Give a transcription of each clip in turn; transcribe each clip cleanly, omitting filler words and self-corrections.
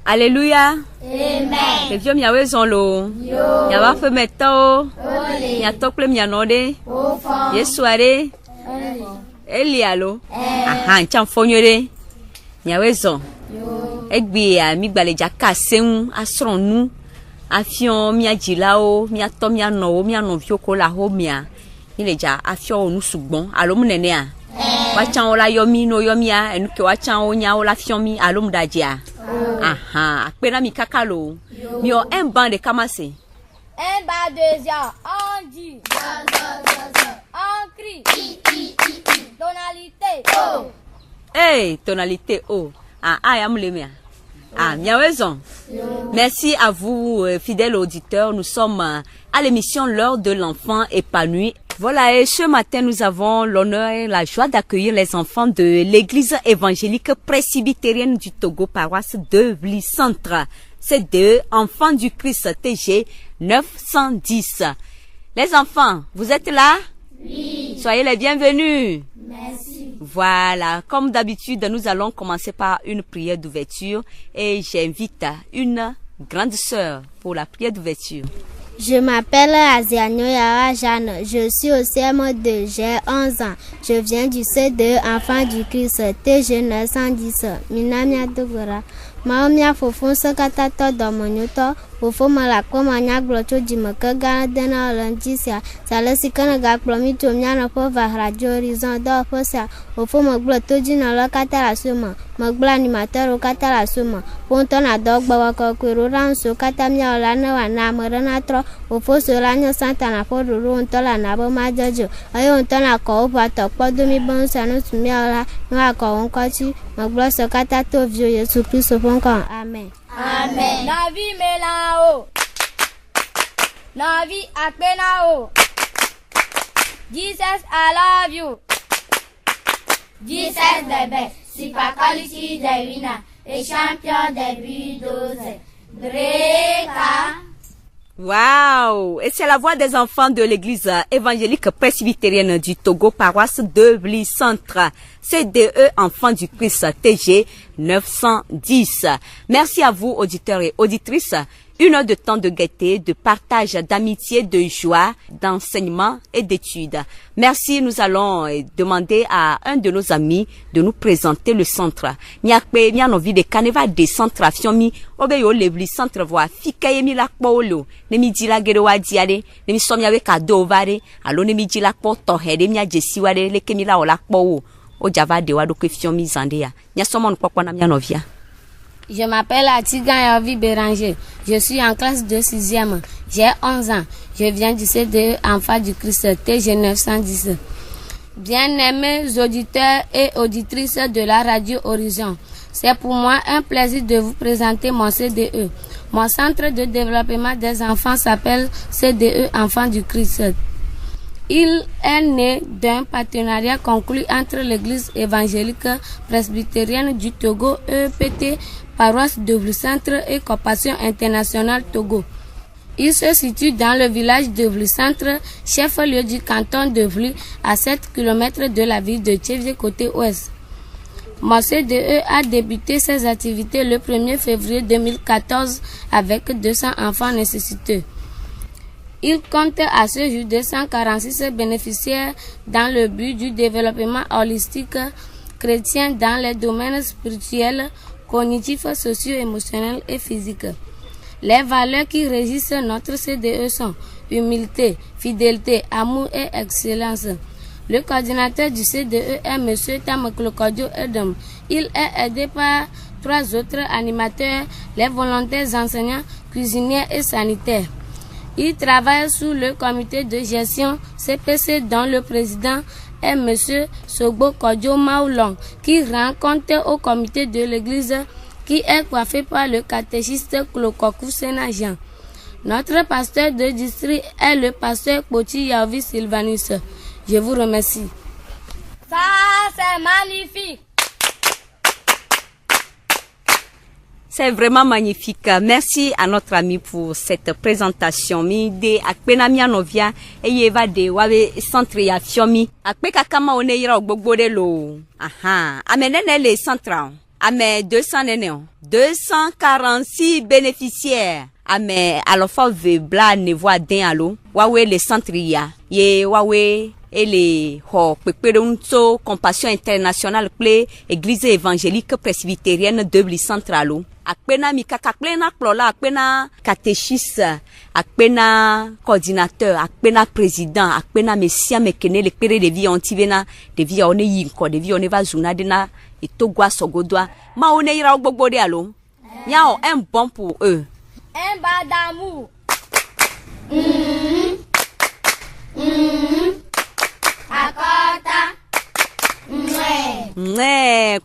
Alléluia. Amen. Les vieux miawe zonlo. Yava fe meto. Miatokle mianode. Yesuare. Elialo. Aha, nchamfonyore. Miawe zon. Egbi a mi gbaleja kaseun asron nu. Afion mia jilao, mia to mia no, mia no vioko la ho mia. Ileja afio nu sugbon. Alo munenea. Wachan ola yomi no yomia enuke wachan onya ola fiomi alum dajia. Aha, akpena mi kakalo. Mio un banc de kamase. Un banc de gens, on dit. On crie. Tonalité O. Hey, tonalité O. Ah, amlemia. Ah, bien raison. Merci à vous, fidèles auditeurs. Nous sommes à l'émission L'heure de l'enfant épanoui. Voilà, et ce matin, nous avons l'honneur et la joie d'accueillir les enfants de l'église évangélique presbytérienne du Togo, paroisse de Vli-Centre. C'est deux enfants du Christ TG 910. Les enfants, vous êtes là? Oui. Soyez les bienvenus. Merci. Voilà, comme d'habitude, nous allons commencer par une prière d'ouverture et j'invite une grande sœur pour la prière d'ouverture. Je m'appelle Aziano Yara Jeanne, je suis au CM2, j'ai 11 ans. Je viens du C2, enfant du Christ, TG 910, Minamia Dogora. Maomia fofon sakatato domonyoto, fofo malako manya glocho jimaka gana dena olantisia, salasikana gakplomi tomia no po radio horizon do fosa, fofo magloto jina lo katala suma, magla animateur o katala suma, pontona dogba wakokwero ranso katamia olana wana marana tro, fofo solanyo santa na fodo rontola na bo majojo, ayo ntona ko opato podomi bonsa no tumia ola, no akon magla sakatato vio Yesu Kristo. Amen. Amen. Navi melao. Navi akbenao. Jesus, I love you. Jesus, the best. Super quality, the winner. A champion, the bulldozer. Dreka. Waouh! Et c'est la voix des enfants de l'église évangélique presbytérienne du Togo, paroisse de Vli-Centre. CDE enfants du Christ TG 910. Merci à vous, auditeurs et auditrices. Une heure de temps de gaieté, de partage, d'amitié, de joie, d'enseignement et d'études. Merci, nous allons demander à un de nos amis de nous présenter le centre. Nyakpe, mia envie de caneva de centre fiomi, obeyo levli centre voa, fikayemi la polo, nemi dila gerewa diade, nemi somia we kado vare, alo nemi dila po tohede mia jesiwade, lekemi la ola po o java de wado ke fiomi zandea. Nya somon kwa na mia novia. Je m'appelle Atigan Yavi Béranger. Je suis en classe de 6e. J'ai 11 ans. Je viens du CDE enfant du Christ TG 910. Bien-aimés auditeurs et auditrices de la radio Horizon, c'est pour moi un plaisir de vous présenter mon CDE. Mon centre de développement des enfants s'appelle CDE enfant du Christ. Il est né d'un partenariat conclu entre l'église évangélique presbytérienne du Togo, EPT, paroisse de Vli-Centre et Compassion internationale Togo. Il se situe dans le village de Vli-Centre, chef-lieu du canton de Vli, à 7 km de la ville de Tchévier côté ouest. Mon CDE a débuté ses activités le 1er février 2014 avec 200 enfants nécessiteux. Il compte à ce jour 246 bénéficiaires dans le but du développement holistique chrétien dans les domaines spirituels, cognitifs, socio-émotionnels et physiques. Les valeurs qui régissent notre CDE sont humilité, fidélité, amour et excellence. Le coordinateur du CDE est M. Tamaklokodio Edom. Il est aidé par 3 autres animateurs, les volontaires enseignants, cuisiniers et sanitaires. Il travaille sous le comité de gestion CPC dont le président est M. Sogbo Kodjo Maoulong, qui rend compte au comité de l'église qui est coiffé par le catéchiste Klokokou Sénajan. Notre pasteur de district est le pasteur Poti Yavi Sylvanus. Je vous remercie. Ça, c'est magnifique. C'est vraiment magnifique. Merci à notre ami pour cette présentation. Mi de akpena mi anovia eyeva de wawe centre ya fiomi. Akpe kakama one yira ogbogbo de lo. Aha. Amenene le centre. Ame 200 nénéon. 246 bénéficiaires. Ame alofa ve bla nevoa den alo. Wawe le centre ya. Ye wawe ele ho peperonto compassion internationale ple église évangélique presbytérienne de Bli centralo. Akpena mikaka akpena klola akpena catéchiste akpena coordinateur akpena président akpena messia mekene le pere de vie ontivena de vie one yinko de vie one va zuna dena etogwa sogodwa ma one ira gbogbo de alo nyao un bon pour eux Un bas d'amour. Akota.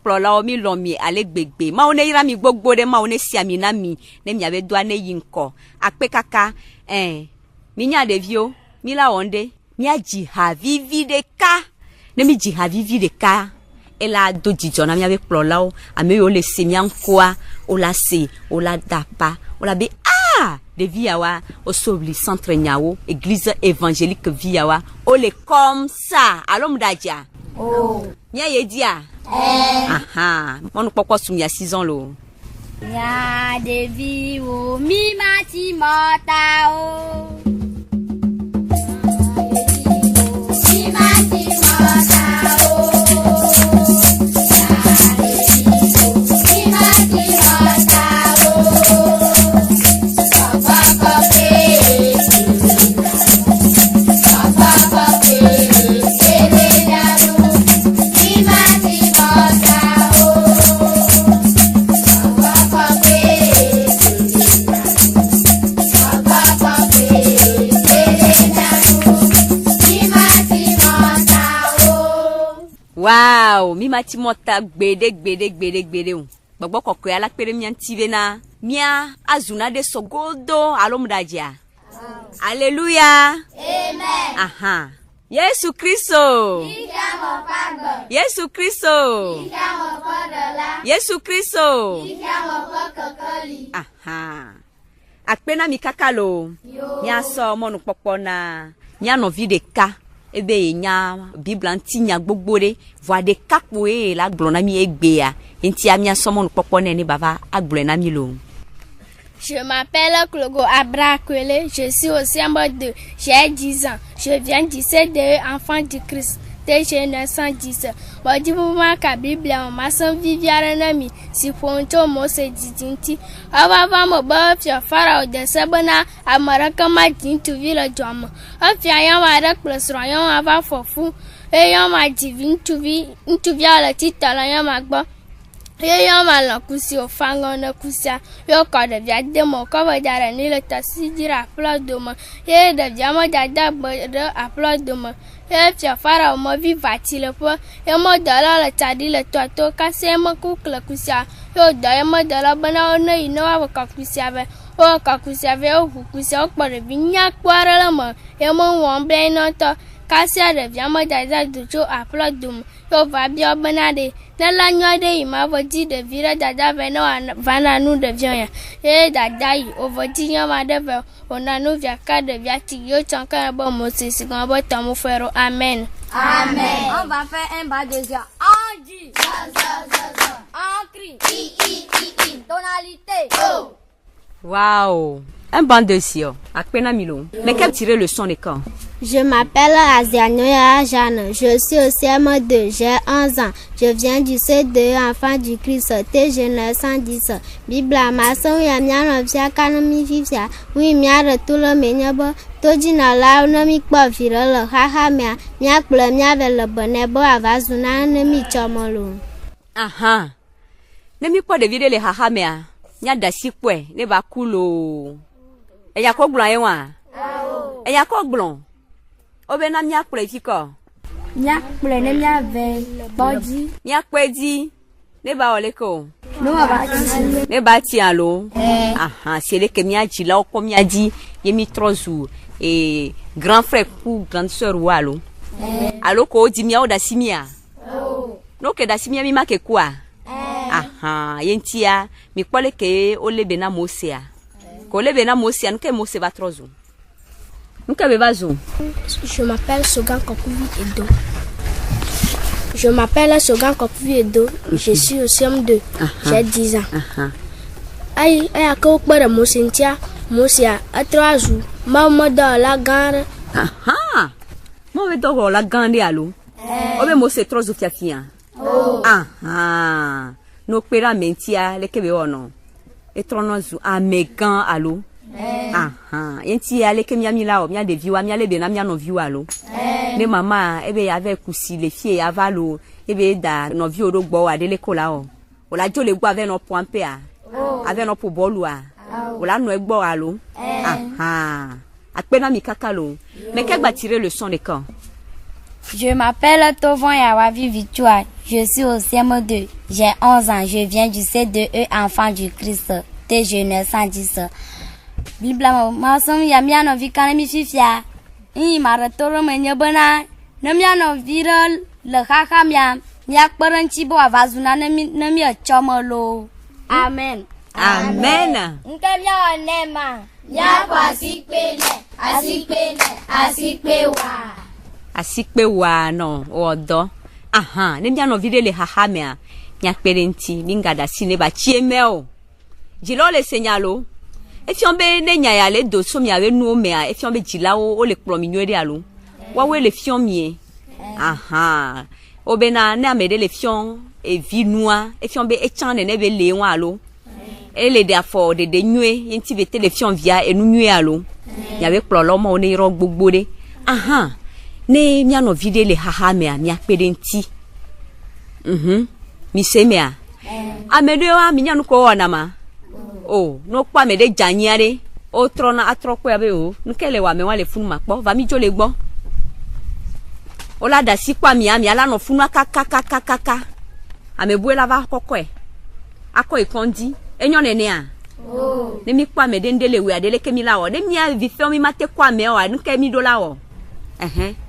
Klola omi lomi ale gbegbe ma one ira mi gbogbo de ma one siami na mi ne mi abe do ane yinko akpe kaka mi nya de vio mi la onde mi aji ha vivi de ka ne mi ji ha vivi de ka ela do jijona mi abe klola o ame yo le se mi ankoa o la se o la dapa o la be de viawa au Sobli centre nyao église évangélique viawa o le comme ça alom dadia Oh. Nya ye dia aha mon poko sum ya 6 ans lo Ya de vie o mi mati mota o. Mi mati mota o. Wow, mi mati mota gbede un. Gbogbo kokko ala pere mi antivena. Mia azuna de sogodo alomdadia. Alléluia. Amen. Aha. Yesu Kristo. Yesu Kristo. Yesu Kristo. Aha. Akpena mi kakalo. Mia so monu popona. Mia no vide ka. Ebe nya Bible antinya gbogbore voix de kapoe la glona mi egbea enti amia somo no popone ni baba aglona mi lo. Je m'appelle Clogo Abrakwele, je suis au CM2, j'ai 10 ans, je viens du CDE enfant du Christ, TG 910. Wadi muma ka Biblia ma san viviara na mi si fonto mo se didinti. Ava mo ba fia fara de sabana amara kama dintu vila jom. Afia ya ma da plus royan ava fofu. E ya ma divin tu vi into via la titala ya magba. Yo mala kusi ofanga na kusia yo kada vya demo kava dara ni le tasidira aplaudoma ye da vyama dada bada aplaudoma ye fia fara mo vivati le po ye mo dala la tadi le to kase mo kukla kusia yo da ye mo dala bana ona ino wa kakusia ve o kakusia ve o kusia o kpare binya kwara la mo ye mo won ble no to kasia de vyama dada dujo aplaudoma yo va bien banade na la nyade ima vodi de vira dada veno vana nu de via e dada yi ovodi nyama de ve ona nu via ka de via ti yo chanka ba Moses kan ba tamu fero amen. Amen. On va faire un bas de zia. On dit on crie i tonalité Oh. Wow, un banc de sio akpena milo. Mais quel tirer le son de quand? Je m'appelle Azianoya Jeanne, je suis au CM2, j'ai 11 ans, je viens du CDE enfant du Christ, TG 910. Bible mason ya miano via kanomi vivia, oui miara tout le menyabo, tojina la nomi kwa virele, haha mia, mia kple mia vele bonebo avazuna nemi chomolo. Aha. Nemi kwa de vide le haha mea. Nya dasi kwe ne ba kulo. Eya ko glon yewa. Eya ko glon. Obe na mia kple fiko. nya kple ne mia ve body Mia kwedi ne ba oleko. no va Ne ba ti alo. Aha, c'est le que mia ji la ko mia di yemi 3 jours et grand frère pour grande sœur walo. Alo ko di mia o dasi mia. No ke dasi mia mi ma ke kwa. Aha, yentia mi kwale ke o lebe na mosia. Ko lebe na mosia nke mose ba 3 jours. Nke be ba zo. Je m'appelle Sogan Kokovi Edo. Je m'appelle Sogan Kopiedo, je suis au CM2, j'ai 10 ans. Aïe, aïe, quand on parle de Moussintia, Moussia, à 3 jours, maman dans la gare. Maman dans la gare, allô? Obe mo se 3 jours fiafia. No pera mentia, le kebe ono. Et 3 jours, amegan, allô? Yenti ale ke mia mila o mia de viwa mia le be na mia no viwa lo ne mama ebe avec kusi le fie avalo ebe da no vi oro gbo adele kola o la jo le gbo avec no poampe a avec no po bolu a la no egbo alo akpena mi kakalo mais que va tirer le son de camp. Je m'appelle Tovon Yawavi Victoire, je suis au CM2, j'ai 11 ans, je viens du C2E enfant du Christ, TG 910. Bibla masom ya mia no vikana mi fifia maratoro menye bana no mia no viral le kaka mia kparanchi bo avazuna na mi chomolo. Amen. Amen. Nke mia onema Ya asikpe wa no odo ne mia no vire le haha mea mia kperenti mingada sine ba chiemeo jilo le senyalo e fi on be ne nya ya le do so mi ave nu me a e fi on be jila o le kpro mi nuere alo wa we le fi on mi obena ne amede le fi on e vi nua e fi on be e chan ne be le won alo e le da for de nue yenti be te le fi on via e nu nue alo ya be kpro lo mo ne ro gbogbo de ne mi ano vide le haha me a mi apedenti mi se me a amede wa mi nya nu ko ona ma no pa me de janiare o trona atroko abe o nkele wa me wa le funu mapo va mi jo le gbo o la da si pa mi ala no funu kaka amebu la va kokko e akọ ikondi enyo nene a ne mi pa me de ndele we adele ke mi la o de mi a vi fe mi mate kwa me o nke mi do la o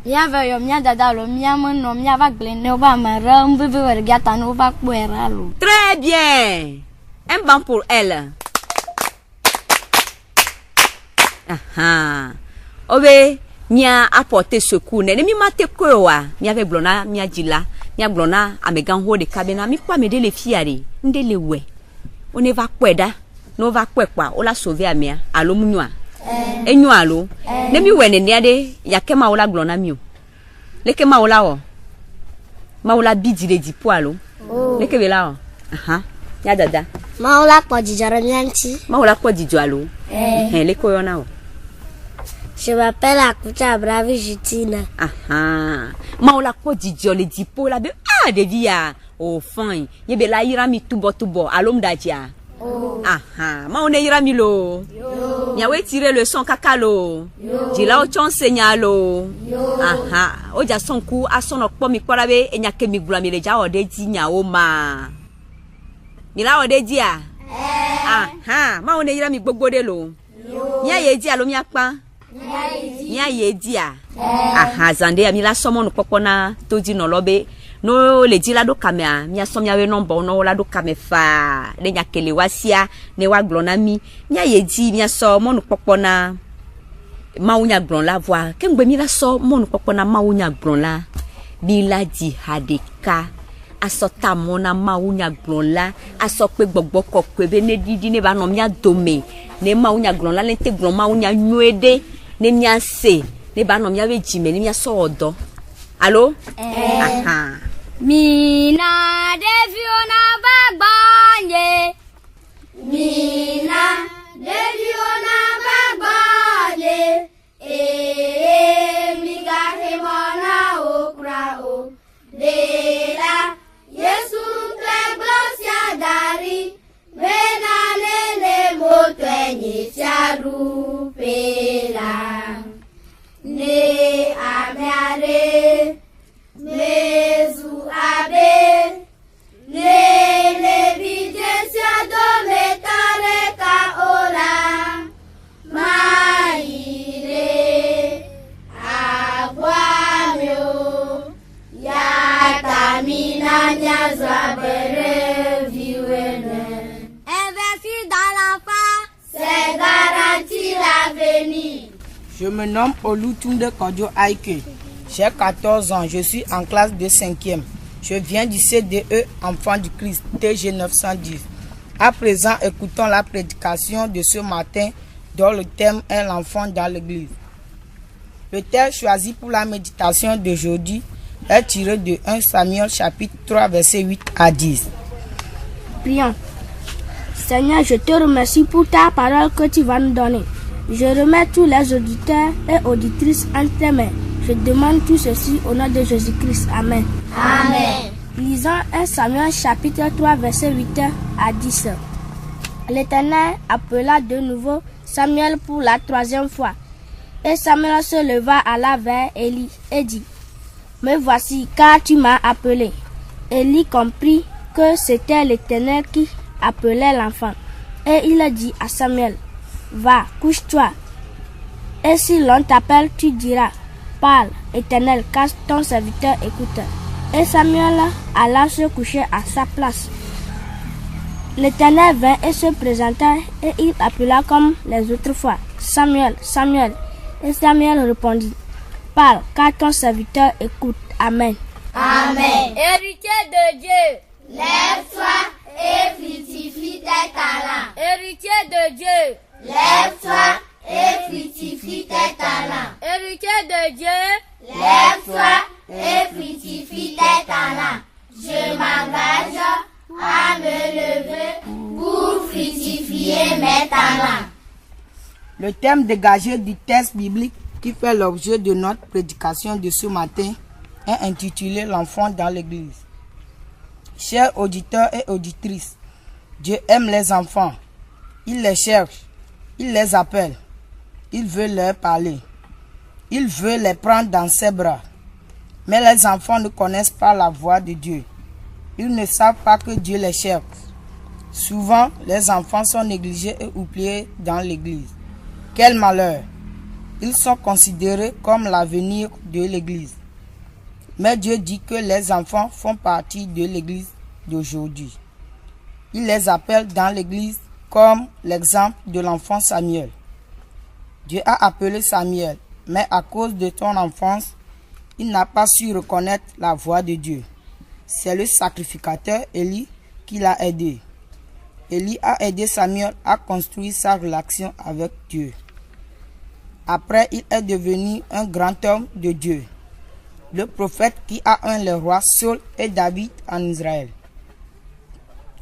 mia va yo mia dada lo mia mo no mia va glene o ba mara mbebe we gata no ba kwera lo. Très bien. Un banc pour elle. Obe mia apporter secours ne mi mate ko wa mi ave blona mia jila mia blona amegan ho de kabena mi kwa me de le fiare ndele we on ne va kweda no va kwekwa o la sauver amia alo munwa enyu alo ne mi wene ne ade yakema o la blona mi o leke ma o la o ma o la bidile di poalo leke be la o ya dada Maula kwa jijara mianchi. Maula kwa jijalo. Leko yona o. Je m'appelle Akucha Bravi Jutina. Maula kwa jijole dipo la be de via. Oh fine. Yebe la irami tubo alom dajia. Maone irami lo. Nyawe tirer le son kakalo. Jila o chon senyalo. O ja son ku asono kpo mi kwarabe enyake mi gula mi leja o de ji nya o ma. Mila ode dia ma one yira mi gbogbo de lo nya ye dia lo mi apa nya ye dia zande ya mila somo no popona to di no lobe no le di la do kamea mi aso mi awe number no la do kamefa le nya kele wasia ne wa glona mi nya ye di mi aso mo no popona ma unya glon la voix ke ngbe mi la so mo no popona ma unya glon la bi la di hadeka asota mona maunya glonla asope gbogbo kokwe be ne didi ne ba no mia dome ne maunya glonla le te glon maunya nyuede ne mia se ne ba no mia be jime ne mia so odo allo mina deviona bagbanye mina deviona bagbanye mi gate mona okra o de la Yesu pleglosia dari benane motwenye charu pela ne amiare mezu abe le vigencia do metare ka ora maire aguamio ya tamina nyazwa bere viwene. Investir dans l'enfant, c'est garantir l'avenir. Je me nomme Olutunde Kodjo Aike. J'ai 14 ans, je suis en classe de 5e. Je viens du CDE Enfant du Christ, TG 910. À présent, écoutons la prédication de ce matin dont le thème est l'enfant dans l'église. Le texte choisi pour la méditation d'aujourd'hui est tiré de 1 Samuel chapitre 3 versets 8 à 10. Prions. Seigneur, je te remercie pour ta parole que tu vas nous donner. Je remets tous les auditeurs et auditrices entre tes mains. Je demande tout ceci au nom de Jésus-Christ. Amen. Amen. Lisons 1 Samuel chapitre 3 verset 8 à 10. L'Éternel appela de nouveau Samuel pour la 3e fois. Et Samuel se leva à la vers Élie et dit: Me voici, car tu m'as appelé. Élie comprit que c'était l'Éternel qui appelait l'enfant. Et il a dit à Samuel: Va, couche-toi. Et si l'on t'appelle, tu diras: Parle, Éternel, car ton serviteur écoute. Et Samuel alla se coucher à sa place. L'Éternel vint et se présenta, et il appela comme les autres fois: Samuel, Samuel. Et Samuel répondit: Parle, car ton serviteur écoute. Amen. Amen. Héritier de Dieu, Lève-toi et fructifie tes talents. héritier de Dieu, Lève-toi et fructifie tes talents. héritier de Dieu, Lève-toi et fructifie tes talents. Je m'engage à me lever pour fructifier mes talents. Le thème dégagé du texte biblique qui fait l'objet de notre prédication de ce matin est intitulé l'enfant dans l'église. Chers auditeurs et auditrices, Dieu aime les enfants. Il les cherche, il les appelle, il veut leur parler, il veut les prendre dans ses bras. Mais les enfants ne connaissent pas la voix de Dieu. Ils ne savent pas que Dieu les cherche. Souvent, les enfants sont négligés et oubliés dans l'église. Quel malheur! Ils sont considérés comme l'avenir de l'église. Mais Dieu dit que les enfants font partie de l'église d'aujourd'hui. Il les appelle dans l'église comme l'exemple de l'enfant Samuel. Dieu a appelé Samuel, mais à cause de ton enfance, il n'a pas su reconnaître la voix de Dieu. C'est le sacrificateur Élie qui l'a aidé. Élie a aidé Samuel à construire sa relation avec Dieu. Après, il est devenu un grand homme de Dieu, le prophète qui a un les rois Saul et David en Israël.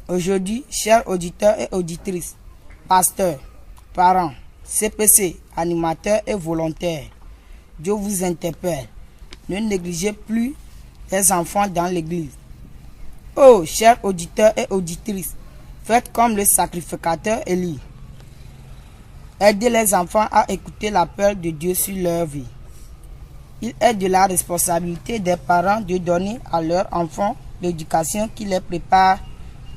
Aujourd'hui, chers auditeurs et auditrices, pasteurs, parents, CPC, animateurs et volontaires, Dieu vous interpelle. Ne négligez plus les enfants dans l'église. Oh, chers auditeurs et auditrices, faites comme le sacrificateur Élie. Aidez les enfants à écouter l'appel de Dieu sur leur vie. Il est de la responsabilité des parents de donner à leurs enfants l'éducation qui les prépare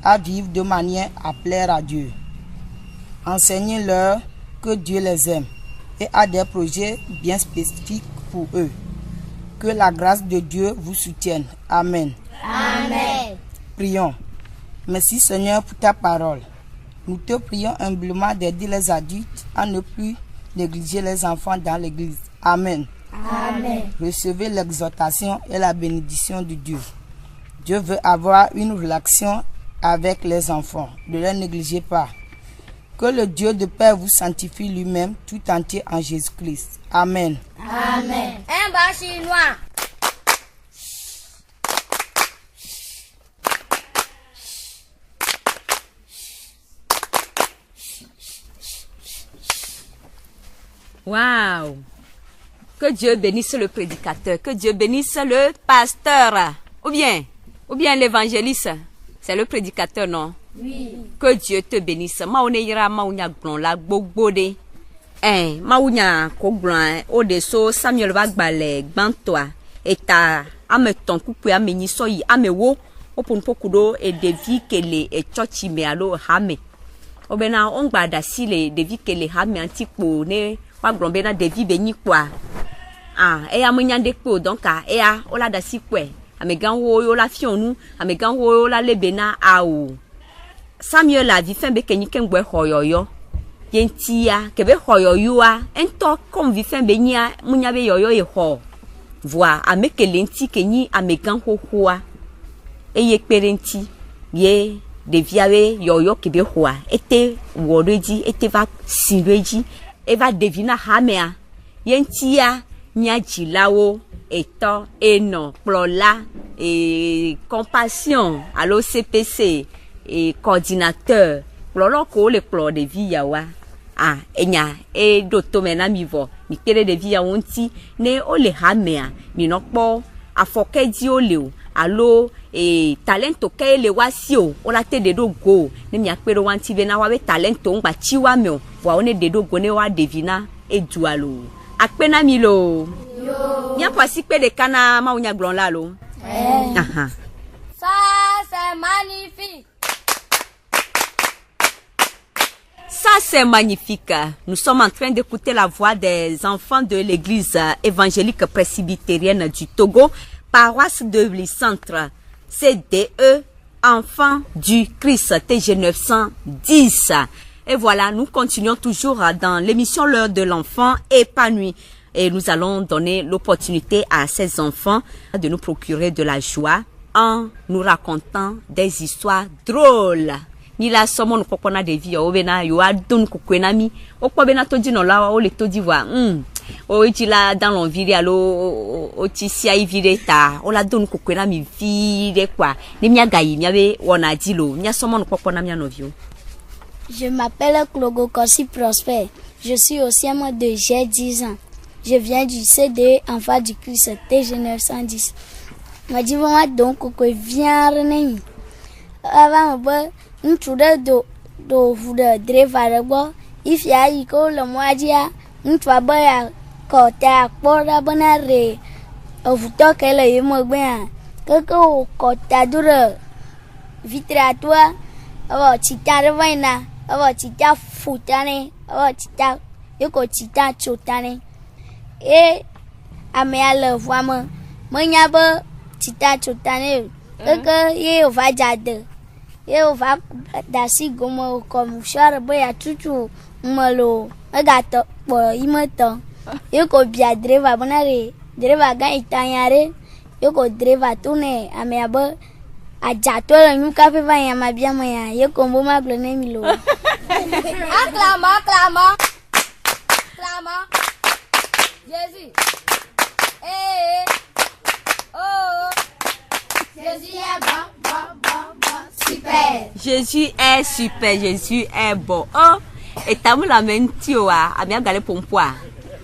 à vivre de manière à plaire à Dieu. Enseignez-leur que Dieu les aime et a des projets bien spécifiques pour eux. Que la grâce de Dieu vous soutienne. Amen. Amen. Prions. Merci Seigneur pour ta parole. Nous te prions humblement d'aider les adultes à ne plus négliger les enfants dans l'église. Amen. Amen. Recevez l'exhortation et la bénédiction de Dieu. Dieu veut avoir une relation avec les enfants. Ne les négligez pas. Que le Dieu de paix vous sanctifie lui-même tout entier en Jésus-Christ. Amen. Amen. un bas chinois. Waouh! Que Dieu bénisse le prédicateur, que Dieu bénisse le pasteur, ou bien l'évangéliste. C'est le prédicateur, non? Oui. Que Dieu te bénisse. Maouneira maounya glon la bogbode. Maounya ko glon o de so Samuel va gbale gbantoa eta ameton kupu amenyi so yi amewo opun pokudo e devi kele e chochi me alo hame. Obena on gbada si le devi kele hame antikpo ne wa glon bena devi benyi kwa. E amenya dekpo donc e a ola da si kwe. Amegan wo yo la fionu, amegan wo yo la lebena aou. Samuel a vu fin be kenyi kengwe hoyoyo. Yentia kebe hoyoyoa ento comme vi fin be nya munya be yoyo e ho. Voa ameke lenti kenyi amegan hohoa. eye kperenti ye deviawe yoyo kebe hoa ete woreji ete va sireji eva devina hamea yentia nyajilawo eto eno plola et compassion allo CPC et coordinateur plolo ko le plo de viawa enya e doto mena mivo mi kere de via wonti ne o le hamea mi no po afokeji o le allo talento ke le wasio o la te de do go ne mi akpero wanti be na wa be talento ngba chiwa me wa one de do go ne wa devina e dualo akpena mi lo yo nya kwasi pe de kana ma unya glon la lo ça c'est magnifique. Ça, c'est magnifique. Nous sommes en train d'écouter la voix des enfants de l'église évangélique presbytérienne du Togo, paroisse de Centre, CDE, enfants du Christ, TG 910. Et voilà, nous continuons toujours dans l'émission L'heure de l'enfant épanoui. Et nous allons donner l'opportunité à ces enfants de nous procurer de la joie en nous racontant des histoires drôles. Ni la somo no kokona de vie o bena yo adun kokwena mi o ko bena to di no la o le to di wa o ji la dans l'envie alo o ti si ai vire ta o la dun kokwena mi vire kwa ni mia gayi mia be wona di lo mia somo no kokona mia no vio. Je m'appelle Clogo Korsi Prosper. Je suis au CM de j'ai 10 ans. Je viens du CDE enfant du Christ TG 910. Ma dit moi donc ko vient rené. Avant ntsu ɖe do ʋu ɖe driva ɖe gbɔ ifi ayi ke wole mɔa dzia ŋutsua be ya kɔta akpɔ ɖa bena re eʋutɔ ke le ye megbea keke wo kɔta do ɖe vitria toa evɔ tsita ɖe va yina evɔ tsita fu ta nɛ evɔ tsita yeko tsita tso ta nɛ ye amea le ʋua me menya be tsita tso ta nɛ keke ye wòva dzade ye va dasi gomo comme char be ya tutu malo aga to po imeto ye ko bia driver bonare driver ga itanyare ye ko driver tune ame abo aja to le nyuka pe va ya mabia mo ya ye ko mbo maglo ne milo acclama Jésus oh Jésus est bon. Super. Jésus est super, Jésus est bon. Oh, et tamu la mentio ami agale pompoa.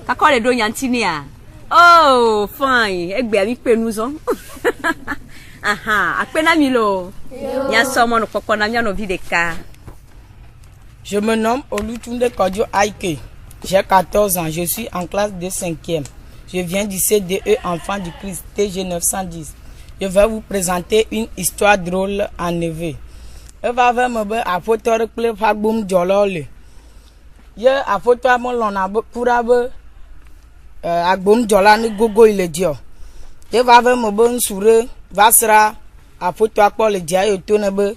Kako le do yantini a. Oh, fine. Egbe ami pe nous on. Akpena milo. Nya somo no kokona mia no videka. Je me nomme Olutunde Kodio Aike. J'ai 14 ans, je suis en classe de 5e. Je viens du CDE enfant du Christ TG 910. Je vais vous présenter une histoire drôle en neveu. Je vais vous dire à photo de Fagbum Jolole. Je à photo mon lona pour abe Agbum Jolani Gogo il dio. Je vais vous dire soure Vasra à photo pour le dia et tonebe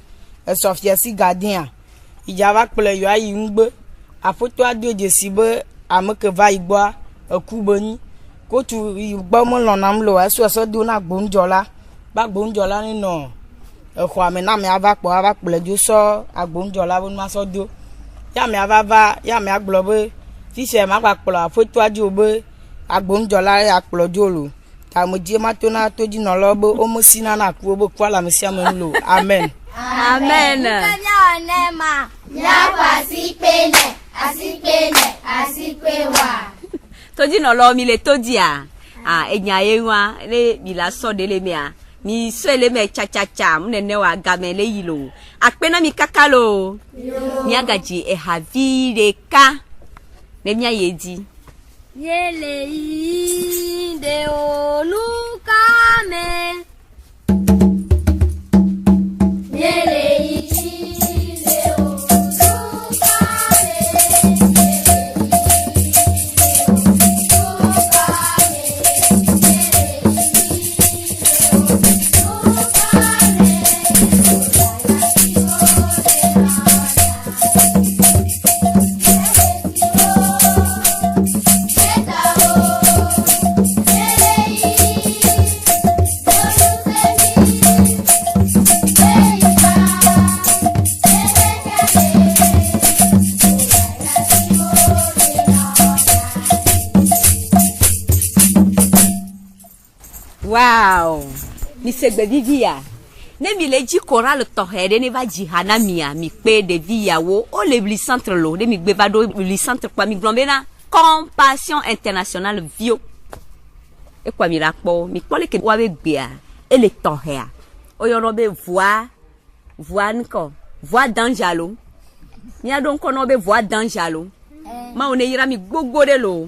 Sofia si gardien. Il y a pour le yoa yungbe à photo de sibe à me que va y boire kuboni. Ko tu ba mon lonam lo aso so do na Agbum Jola. Ba Agbum Jola ni no xɔ ame na me ava kpɔ le dzo sɔ Agbum Jola be ma sɔ do ya me ava va ya me agblɔ be fise ma gba kplɔ afotoa dzo be Agbum Jola ya kplɔ dzo lo ta me die ma to na to dzi nɔlɔ be o me sina na ku be ku ala me sia me lo amen amen ya pasipene asipewa to dzi nɔlɔ mi le to dia enya ye wa le mi la sɔ de le mia mi so ele me cha mnene wa gamele yilo akpena mi kakalo mi agaji e havire ka ne mi ayedi yele de olukame yele Wow. Mi segbe vivia. Ne mi le ji choral tohere ne va ji hanamia mi pe de viawo o le bli centre lo de mi gbe va do bli centre kwa mi glombena Compassion Internationale Vio. E kwa mi rakpo mi pole ke wa be gbea e le tohea. O yo no be voix nko voix d'anjalo. Mi a donc no be voix d'anjalo. Ma one yira mi gbogbo de lo.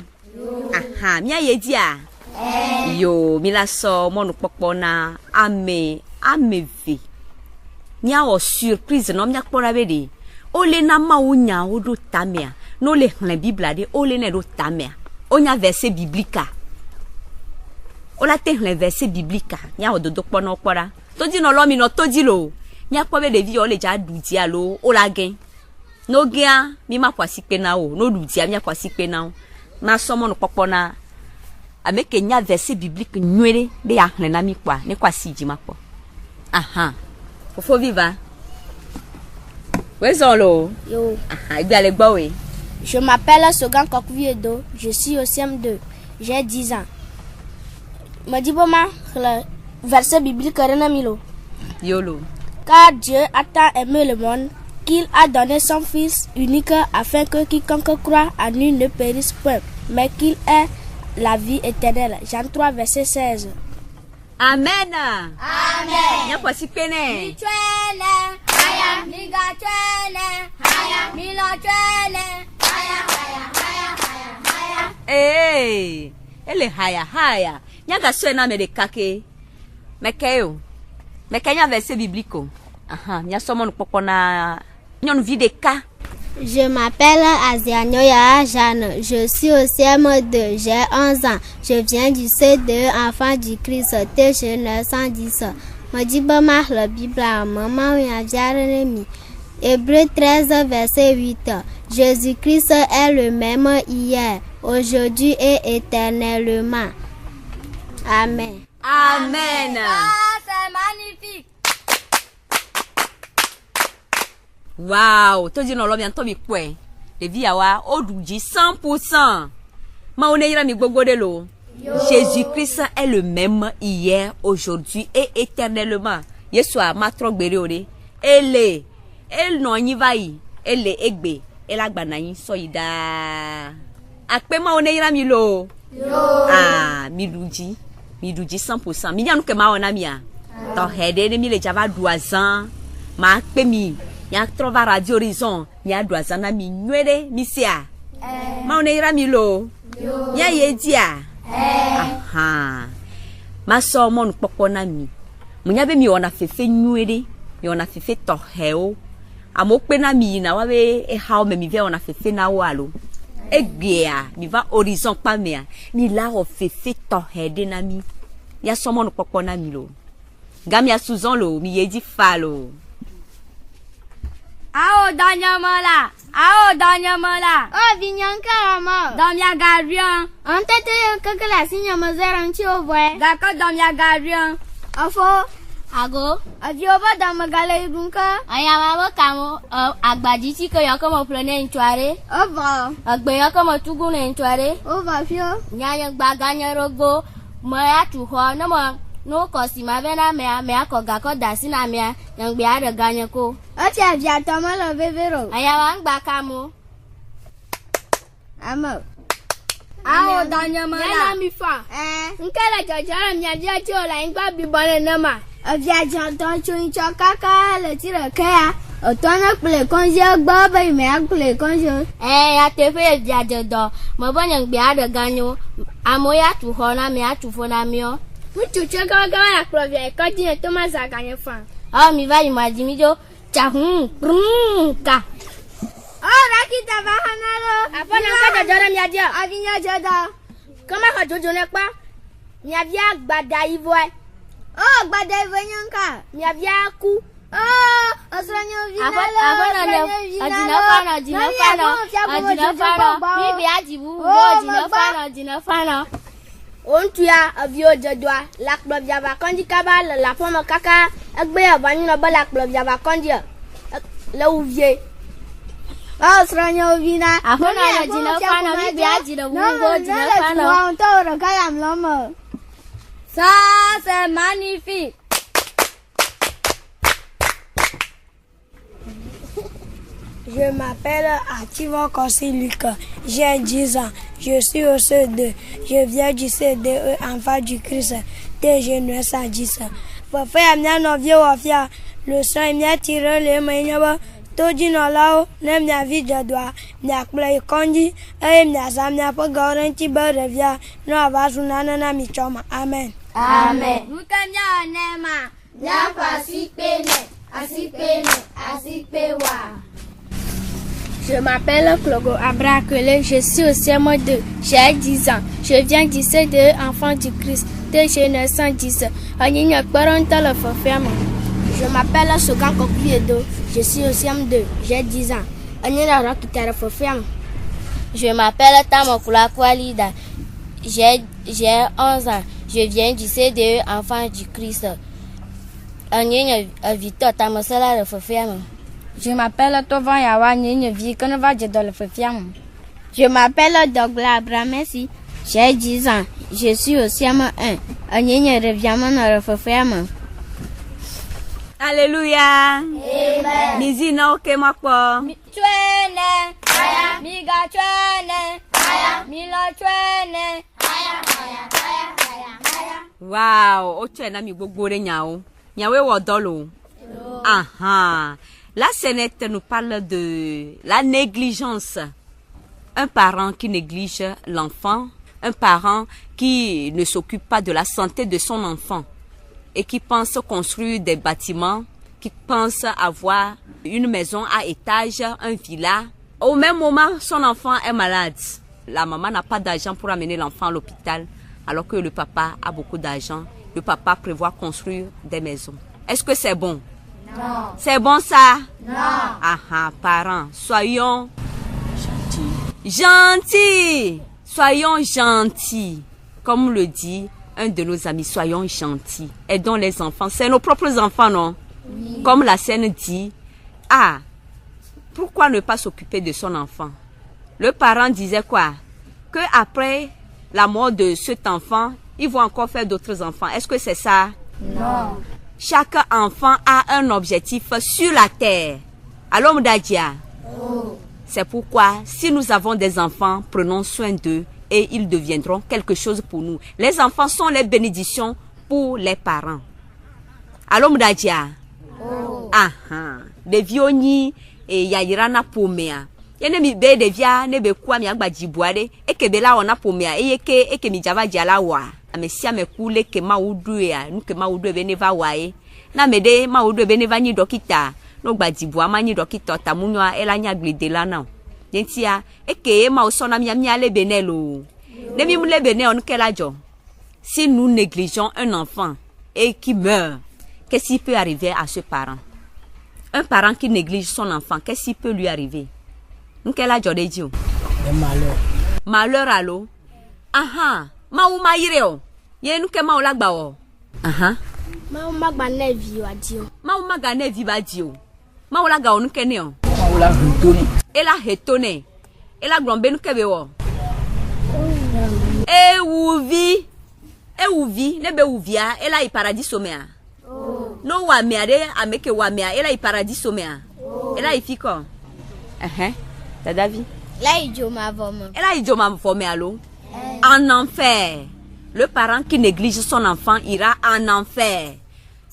Aha, mi aye dia. Yo, mi la so mon popo na ame vi. Mi a o surprise no mi akpora be de. O le na ma unya o do tamia. No le hlen Bible de o le ne do tamia. Onya verset biblique. O la te hlen verset biblique. Mi a o do pono okpora. To di no lo mi no to di lo. Mi akpo be de vi o le ja du dia lo o la gen. No gen mi ma kwasi pe na o. No du dia mi akwasi pe na o. Na so mon popo na avec nya verset biblique nuere de ya hlen na mi kwa ne kwasi ji mapo. Aha. Faut vivre. Où lo? Yo. Aha, il aller gba we. Je m'appelle Sogan Kokviedo, je suis au CM2, j'ai 10 ans. Me dit bon le verset biblique renamilo. Yolo. Car Dieu a tant aimé le monde qu'il a donné son Fils unique afin que quiconque croit en lui ne périsse point, mais qu'il ait la vie éternelle. Jean 3, verset 16. Amen. Amen. Nya kwasi pene. Michwele, haya, miga chwele, haya, milo chwele, haya, haya, haya, haya, haya. Eh, ele haya. Nya ga so na me de kake. Mekeo. Mekenya verset biblique. Aha, nya so mon popo na nyon vide ka. Je m'appelle Azianoya Jeanne, je suis au CM2, j'ai 11 ans, je viens du C2, enfant du Christ, TG 910. Me dit bon la Bible à maman et à Jérémie. Hébreux 13, verset 8. Jésus-Christ est le même hier, aujourd'hui et éternellement. Amen. Amen. Ah, c'est magnifique. Wow, to di no lo mi anto mi kwe. Le via wa oduji 100%. Ma one yira mi gbogbo de lo. Jésus-Christ est le même hier, aujourd'hui et éternellement. Yesu a matro gbere ore. El no yin vai. Ele egbe. El agbana yin so ida. Akpe ma one yira mi lo. Ah, mi duji 100%. Mi yanu ke ma ona mi a. To hede ne mi le java 2 ans. Ma akpe mi. Ya trova Radio Horizon, ya doazana mi nwere misia. Ma one ira mi lo. Ya ye dia. Aha. Ma so mon popo na mi. Munya be mi ona fefe nwere, mi ona fefe toheo. Amokpe na mi na wa be e how me mi ve ona fefe na walo. Egbea, mi va Horizon pa mea. Mi la o fefe tohede na mi. Ya so mon popo na mi lo. Gami ya Suzon lo, mi ye di fa lo. Ao Danyamola. Oh, Vinyanka, maman. Damia Garion. On t'était que la signe me zéranti au voie. D'accord, Damia Garion. Afo. Ago. Adioba Damagale Bunka. Ayamabo kamo. Agbaditi que y'a comme plein une soirée. Au revoir. Agbeya comme tout goût une soirée. Au revoir, fio. Nyanya baganya rogo. Moya tu ho no mo. No kosi ma vena me akoga ko dasi na me yang bi ada ganya ko. O ti avia toma lo bevero. Ayawa ngba kamo. Amo. Ao Danyamola. Yana mi fa. Nkala jajara mi avia ti o la ngba bi bole na ma. Avia janton chuin chokaka le ti re ka. O to na ple konje gba ba me akple konje. Ya te fe dia de do. Mo bo yang bi ada ganyo. Amoya tu ho na me atu fo na mi o. Mutu cheka na provia ko di to ma za ganye fa. Mi va imagine jo chahun ka. Rakita va hanalo. Apana ka jajara mi adia. Aginya jada. Kama ka jojo ne pa. Mi avia gbada ivoe. Gbada ivoe nyanka. Mi avia ku. Osranyo vinalo. Apana Adina fana. Bibi ajibu. Adina fana. On tuya avio jadwa lak blob java kondi kabal la fama kaka agbe abani no balak blob java kondi la ouvie sranyo vina afona Adina fana bibi ajira wugo Adina fana on to ro kala mlomo Ça, c'est magnifique. Je m'appelle Ativon Kossi-Lucas. J'ai 10 ans. Je suis au CE2. Je viens du CDE enfant du Christ. TG 910. Papa amia novio wafia. Le sang mia tire le mainyaba. Toji no lao ne mia vidja doa. Mia play konji. E mia samia po garanti ba revia. No avazunana na michoma. Amen. Amen. Mukanya nema. Nyafa asipene. Je m'appelle Clogo Abrakwele, je suis au CM2, j'ai 10 ans. Je viens du CDE enfant du Christ, TG 910. Je m'appelle Sokan Kokiedo, je suis au CM2, j'ai 10 ans. Je m'appelle Tamokula Kwalida, j'ai 11 ans. Je viens du CDE enfant du Christ. Je m'appelle Tovan Yawa Nyenevi, qu'on va dire dans le Fefiam. Je m'appelle Douglas Abramesi, j'ai 10 ans. Je suis au CM1. Alléluia. Amen. Mizina oke makwa. Chwene. Aya. Miga chwene. Aya. Milo chwene. Wow, oche na mi gbogbo re nyao. Nyawe wo dolo. Aha. La scénette nous parle de la négligence. Un parent qui néglige l'enfant, un parent qui ne s'occupe pas de la santé de son enfant et qui pense construire des bâtiments, qui pense avoir une maison à étage, un villa. Au même moment, son enfant est malade. La maman n'a pas d'argent pour amener l'enfant à l'hôpital, alors que le papa a beaucoup d'argent. Le papa prévoit construire des maisons. Est-ce que c'est bon? Non. C'est bon ça? Non. Ah, parents, soyons gentils. Soyons gentils. Comme le dit un de nos amis, soyons gentils. Aidons les enfants. C'est nos propres enfants, non? Oui. Comme la scène dit, pourquoi ne pas s'occuper de son enfant? Le parent disait quoi? Que après la mort de cet enfant, il va encore faire d'autres enfants. Est-ce que c'est ça? Non. Chaque enfant a un objectif sur la terre. Alors, Moudadia, c'est pourquoi, si nous avons des enfants, prenons soin d'eux et ils deviendront quelque chose pour nous. Les enfants sont les bénédictions pour les parents. Alors, Moudadia, des vioni et yairana pomea. Yene mi be de via ne be kwa mi agba jibuade e ke be la ona pomea e ke mi java jala wa. Amesia me kule ke ma udu ya nuke ma udu be ne va wae na me de ma udu be ne va nyi dokita no gba jibu ama nyi dokita tamunwa ela nya glide la na yentia e ke ma osona mi ale benelo ne mi mule bene on ke la jo. Si nous négligeons un enfant et qui meurt, qu'est-ce qui peut arriver à ce parent? Un parent qui néglige son enfant, qu'est-ce qui peut lui arriver? N'ke la jo de dio malheur allo. Mau maireo. Ye nuke mau lagba o. Mau magba nevi wadio. Mau maga nevi badio. Mau laga onuke ne o. Mau la hetone. Ela hetone. Ela grombe nuke be wo. Ewuvi nebe uvia ela I paradis omea. No wa meade ameke wa mea ela I paradis omea. Ela ifiko. Dadavi. Là, il dit ma voix. Ela ijoma mfome allo. En enfer. Le parent qui néglige son enfant ira en enfer.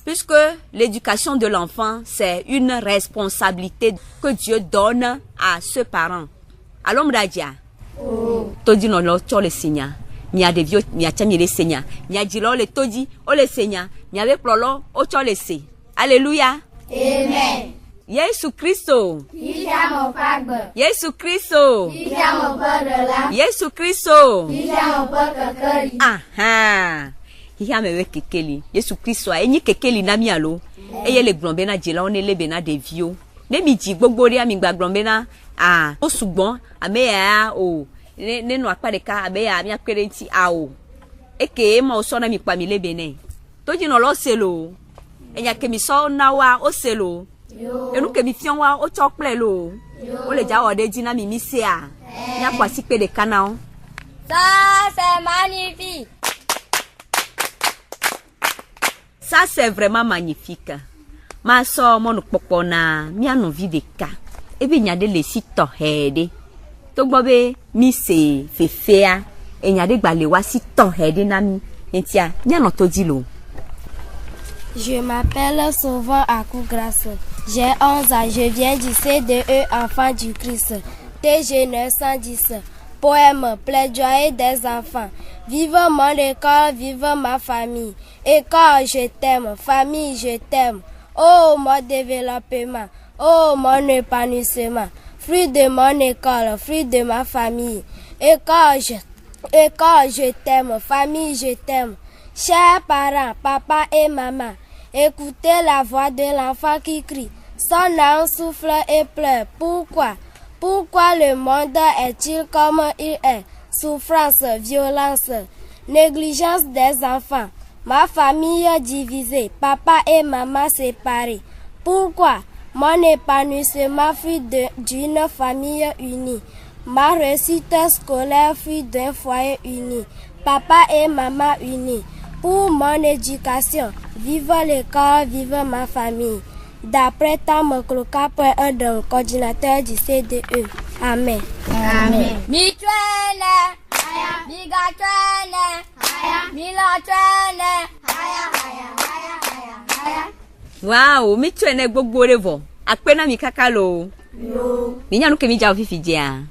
Puisque l'éducation de l'enfant, c'est une responsabilité que Dieu donne à ce parent. Alors, Mdadia, Todi no lo cho le signa. Mia de vieux, mia chami le signa. Mia dilo le todi, o le signa. Mia le plolo, o cho le si. Alléluia. Amen. Yesu Christo. Yesu Christo. Yesu Christo. Hiya mewe kekeli. Yesu Christo a enyi kekeli na mi alo. Eye le glombe na jela one lebe na devio. Ne mi ji gbogbo ri ami gba glombe na o sugbon ame ya o ne no apade ka abe ya mi apere nti o. Eke ma o so na mi pa mi lebe ne. Toji no lo selo. Enya ke mi so na wa o selo. Enu ke mi fion wa o chokple lo. O le ja o de jina mi mi se a. Nya kwa si pe de kana o. Ça, c'est magnifique. Ça, c'est vraiment magnifique. Ma soeur, mon popona, mi a envie de cas. Et bien, il y a des sites torhede. Donc, mi se fait faire. Et il y a des balewa si torhede nami. Et tiens, il y a notre dilo. Je m'appelle Sauvant Akou-Grâce. J'ai 11 ans. Je viens du CDE Enfants du Christ. TG 910. Poème plaidoyer des enfants. Vive mon école, vive ma famille. École, je t'aime. Famille, je t'aime. Oh, mon développement. Oh, mon épanouissement. Fruit de mon école, fruit de ma famille. École, je t'aime. Famille, je t'aime. Chers parents, papa et maman, écoutez la voix de l'enfant qui crie. Son âme souffle et pleure. Pourquoi? Pourquoi le monde est-il comme il est? Souffrance, violence, négligence des enfants. Ma famille divisée, papa et maman séparés. Pourquoi? Mon épanouissement fut d'une famille unie. Ma réussite scolaire fut d'un foyer uni. Papa et maman unis. Pour mon éducation, vive l'école, vive ma famille. D'après Tam Cloca, d'un coordinateur du CDE. Amen. Amen. Wow, mi tu ene gbogbo revo. Akpena mi kakalo. No. Mi nya nuke mi ja ofifi dia.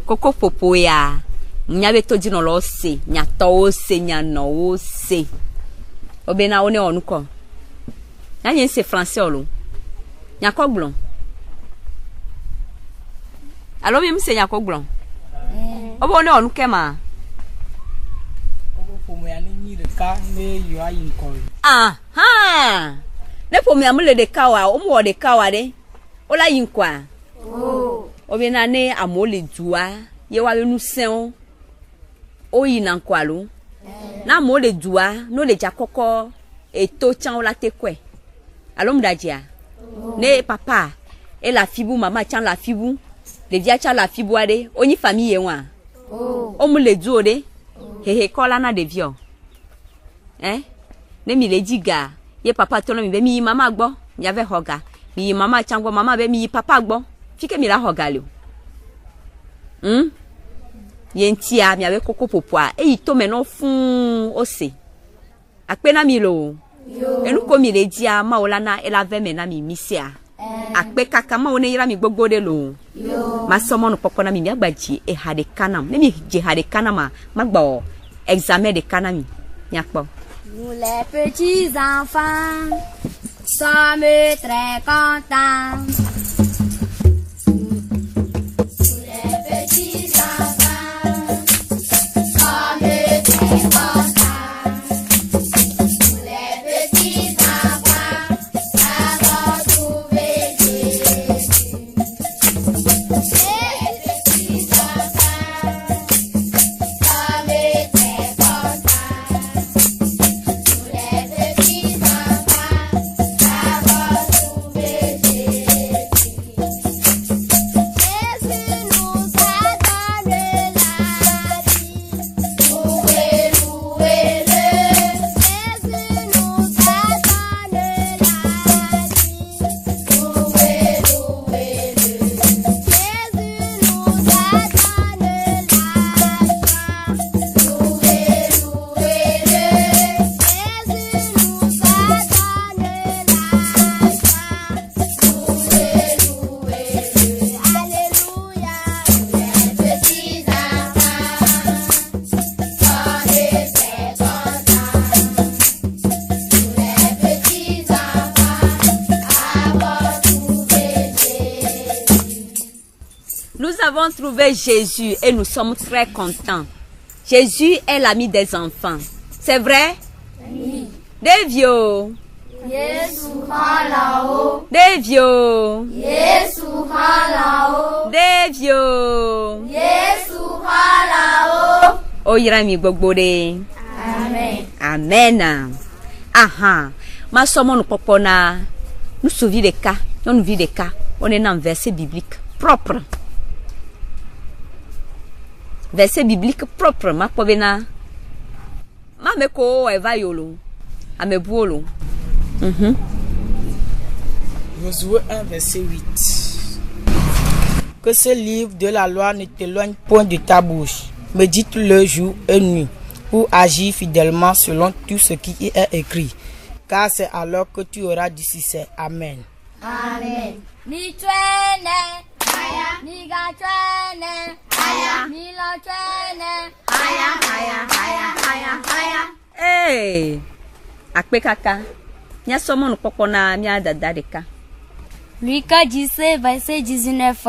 Koko popo ya. Nya be toji no lo se, nya to o se, nya no o se. Obena one onuko. Nya yen se français olo. Nya ko glon. Alo mi se nya ko glon. Obo one onuke ma. Obo pomo ya ni de ka ne yo ayin ko. Aha. Ne pomo ya mule de kawa, omo de kawa de. Ola yin kwa. Oh. Obena ne amole dua, ye wa nu sen. Oyi na nkwalo. Na mole dua, no le jakoko eto chan ola te kwe. Alo mdajia. Ne papa e la fibu mama chan la fibu. Le via chan la fibu ade, oni famille wa. Oh. Omule duo de. Hehe kola na de vio. Ne mi le diga. Ye papa tono mi be mi mama gbo, ya ve hoga. Mi mama chango mama be mi papa gbo. Fike mi la hoga le. Yentia mi ave koko popoa e ito me no fun ose. Akpe na mi lo. Enu ko mi le dia ma olana e la ve me na mi misia. Akpe kaka ma one yira mi gbogbo de lo. Ma somo no popo na mi agbaji e hade kanam. Ne mi je hade kanama ma gba examen de kanami. Nyakpo. Nous les petits enfants sommes très contents. Nous les petits enfants sommes très contents. Nous les petits enfants avons trouvé Jésus. Les petits enfants sommes très contents. Nous avons trouvé Jésus et nous sommes très contents. Jésus est l'ami des enfants. C'est vrai? Oui. Devio. Yesu halao. Devio. Yesu halao. Devio. Yesu halao. Oyirami gbogbore. Amen. Amen. Aha. Ma somme nous popona. Nous souviens des cas. On vit des cas. On est dans un verset biblique propre. Verset biblique propre. Ma povena. Ma meko eva yolo. Amebuolo. Josué 1, verset 8. Que ce livre de la loi ne t'éloigne point de ta bouche. Médite-le jour et nuit pour agir fidèlement selon tout ce qui y est écrit. Car c'est alors que tu auras du succès. Amen. Amen. Ni twene, haya. Ni ga twene, haya. Ni lo twene, haya, haya, haya, haya, haya. Hey! Akpe kaka. Nya somo no pokona mia dada deka. Luc 10, verset 19.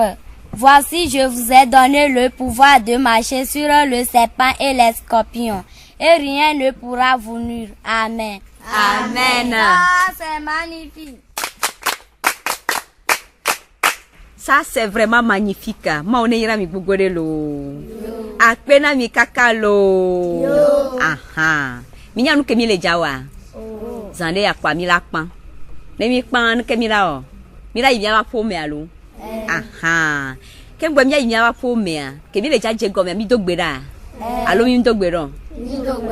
Voici, je vous ai donné le pouvoir de marcher sur le serpent et les scorpions, et rien ne pourra vous nuire. Amen. Amen. Ah, c'est magnifique. Ça c'est vraiment magnifique. Ma one ira mi gbogore lo. Akpe na mi kaka lo. Aha. Mi nya nu ke mi le jawa. Zande ya kwa mi la pan. Ne mi pan ke mi la o. Mi la ibia wa po me alo. Aha. Ke ngbe mi ibia wa po me a. Ke mi le ja je go me mi dogbera. Alo mi dogbero.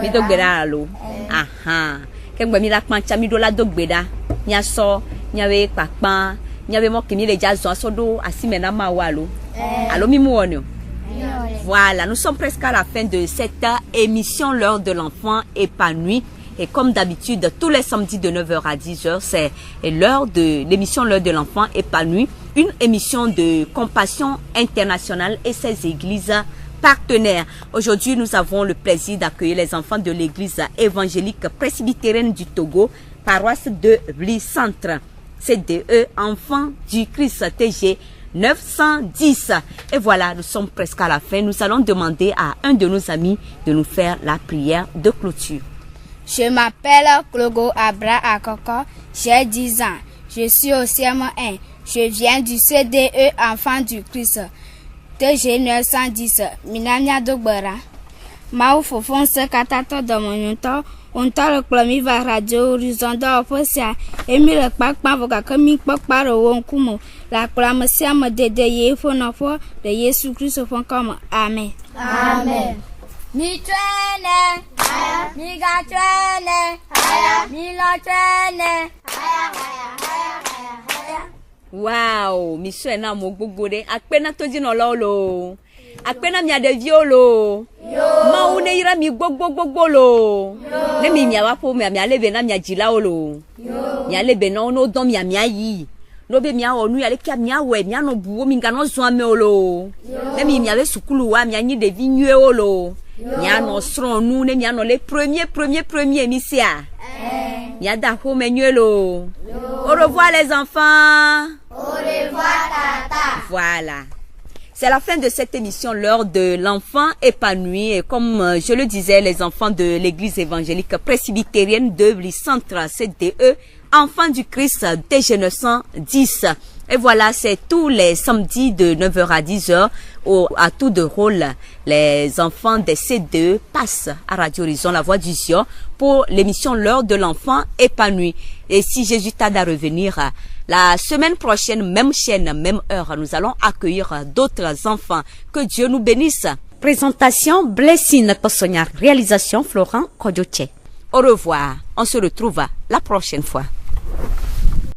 Mi dogbera alo. Aha. Ke ngbe mi la pan cha mi do la dogbeda. Nya so, nya we papan. Voilà, nous sommes presque à la fin de cette émission L'heure de l'enfant épanoui. Et comme d'habitude, tous les samedis de 9h à 10h, c'est l'heure de l'émission L'heure de l'enfant épanoui. Une émission de compassion internationale et ses églises partenaires. Aujourd'hui, nous avons le plaisir d'accueillir les enfants de l'église évangélique presbytérienne du Togo, paroisse de Vli-Centre. CDE, enfants du Christ, TG 910. Et voilà, nous sommes presque à la fin. Nous allons demander à un de nos amis de nous faire la prière de clôture. Je m'appelle Klogo Abra Akoko, j'ai 10 ans. Je suis au CM1. Je viens du CDE, enfants du Christ, TG 910. Minania Dogbera. Mau Fofonse Katato de Mononto. On t'a le clomi va radio horizon d'opposia. Et mi le kpakpa voka kami kpakpa ro kumo. La clame siam de ye fonofo de Jésus Christ font comme Amen. Amen. Mi twene, haya. Mi ga twene, haya. Mi lo twene, haya, haya, haya, haya, haya. Wow, monsieur na mo gbogbo de. Akpe na toji no lo. Akpe na mi ade violo. Ma une ira mi gbogbo lo. Ne mi wa po mi alebe na mi ajila lo. Mi alebe na ono don mi ayi. No be mi onu ya le kia mi awe mi ano buwo mi ngano zo ame lo. Ne mi ave sukulu wa mi anyi de vinue lo. Mi ano sron nu ne mi ano le premier mi sia. Mi ada ho menue lo. Au revoir les enfants. Au revoir tata. Voilà. C'est la fin de cette émission, l'heure de l'enfant épanoui. Et comme je le disais, les enfants de l'église évangélique presbytérienne de Vli-Centre, CDE, enfants du Christ, TG 910. Et voilà, c'est tous les samedis de 9h à 10h, à tour de rôle, les enfants des CDE passent à Radio Horizon, la voix du Zion, pour l'émission L'heure de l'enfant épanoui. Et si Jésus tarde à revenir, la semaine prochaine, même chaîne, même heure, nous allons accueillir d'autres enfants. Que Dieu nous bénisse. Présentation, Blessing Tosogna. Réalisation, Florent Kodjoche. Au revoir. On se retrouve la prochaine fois.